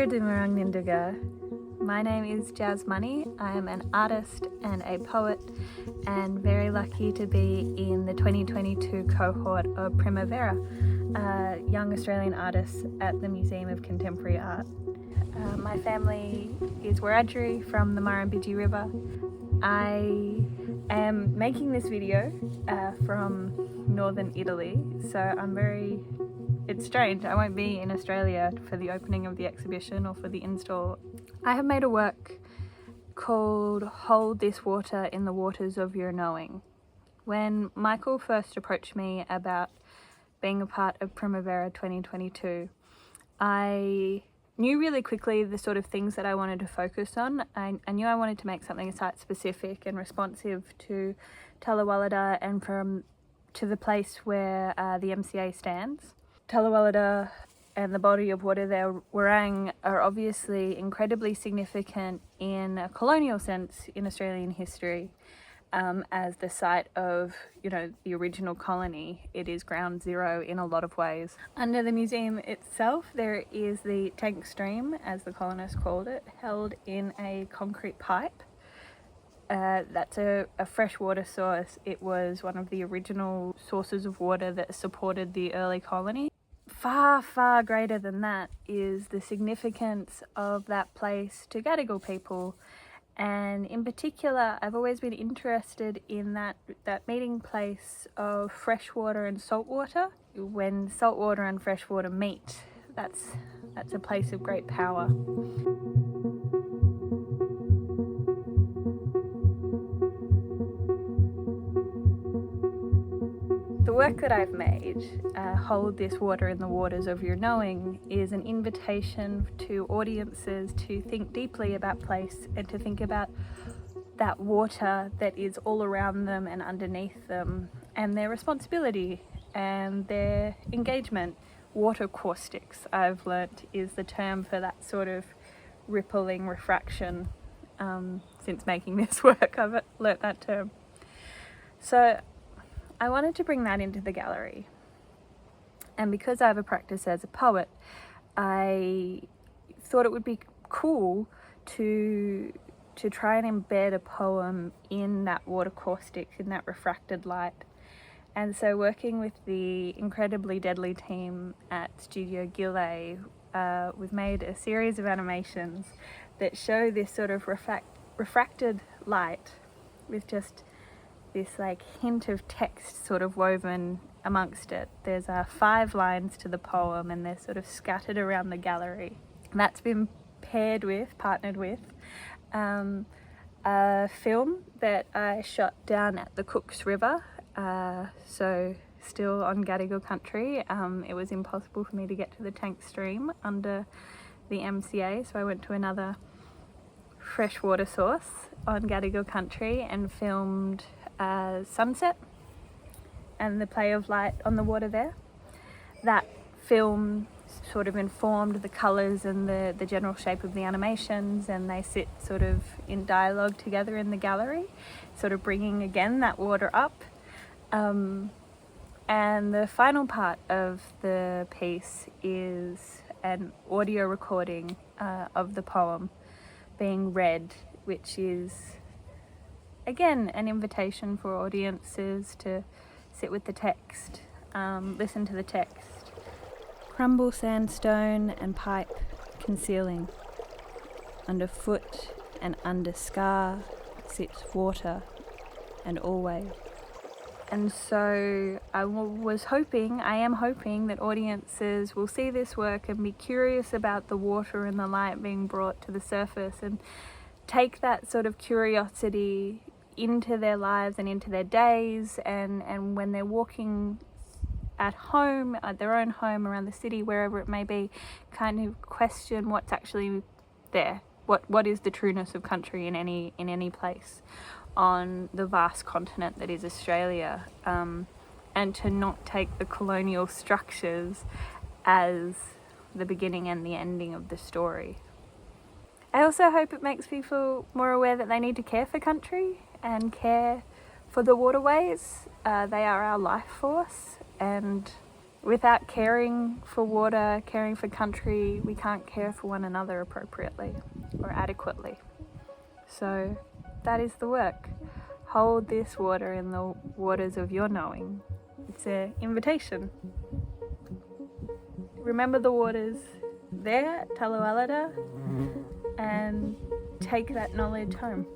Wiradjuri. My name is Jazz Money. I am an artist and a poet and very lucky to be in the 2022 cohort of Primavera, young Australian artists at the Museum of Contemporary Art. My family is Wiradjuri from the Murrumbidgee River. I am making this video from northern Italy, so it's strange. I won't be in Australia for the opening of the exhibition or for the install. I have made a work called Hold This Water in the Waters of Your Knowing. When Michael first approached me about being a part of Primavera 2022, I knew really quickly the sort of things that I wanted to focus on. I knew I wanted to make something site specific and responsive to Talawalada and to the place where the MCA stands. Talawalada and the body of water there, Warang, are obviously incredibly significant in a colonial sense in Australian history. As the site of, the original colony, it is ground zero in a lot of ways. Under the museum itself, there is the tank stream, as the colonists called it, held in a concrete pipe. That's a freshwater source. It was one of the original sources of water that supported the early colony. Far, far greater than that is the significance of that place to Gadigal people. And in particular, I've always been interested in that meeting place of freshwater and saltwater. When saltwater and freshwater meet, that's a place of great power. The work that I've made, Hold This Water in the Waters of Your Knowing, is an invitation to audiences to think deeply about place and to think about that water that is all around them and underneath them, and their responsibility and their engagement. Water caustics, I've learnt, is the term for that sort of rippling refraction. Since making this work, I've learnt that term. So I wanted to bring that into the gallery, and because I have a practice as a poet, I thought it would be cool to try and embed a poem in that water caustic, in that refracted light. And so, working with the incredibly deadly team at Studio Gillet, we've made a series of animations that show this sort of refracted light with just this hint of text sort of woven amongst it. There's 5 lines to the poem, and they're sort of scattered around the gallery. And that's been partnered with a film that I shot down at the Cooks River, so still on Gadigal country. It was impossible for me to get to the tank stream under the MCA, so I went to another freshwater source on Gadigal country and filmed sunset and the play of light on the water there. That film sort of informed the colours and the general shape of the animations, and they sit sort of in dialogue together in the gallery, sort of bringing again that water up. And the final part of the piece is an audio recording of the poem being read, which is again an invitation for audiences to sit with the text, listen to the text. Crumble sandstone and pipe concealing. Underfoot and under scar sits water and always. And so I am hoping that audiences will see this work and be curious about the water and the light being brought to the surface, and take that sort of curiosity into their lives and into their days, and when they're walking at home, at their own home, around the city, wherever it may be, kind of question what's actually there. What is the trueness of country in any place on the vast continent that is Australia, and to not take the colonial structures as the beginning and the ending of the story. I also hope it makes people more aware that they need to care for country and care for the waterways. They are our life force, and without caring for water, caring for country, we can't care for one another appropriately or adequately. So that is the work. Hold this water in the waters of your knowing. It's an invitation. Remember the waters there at Talualada and take that knowledge home.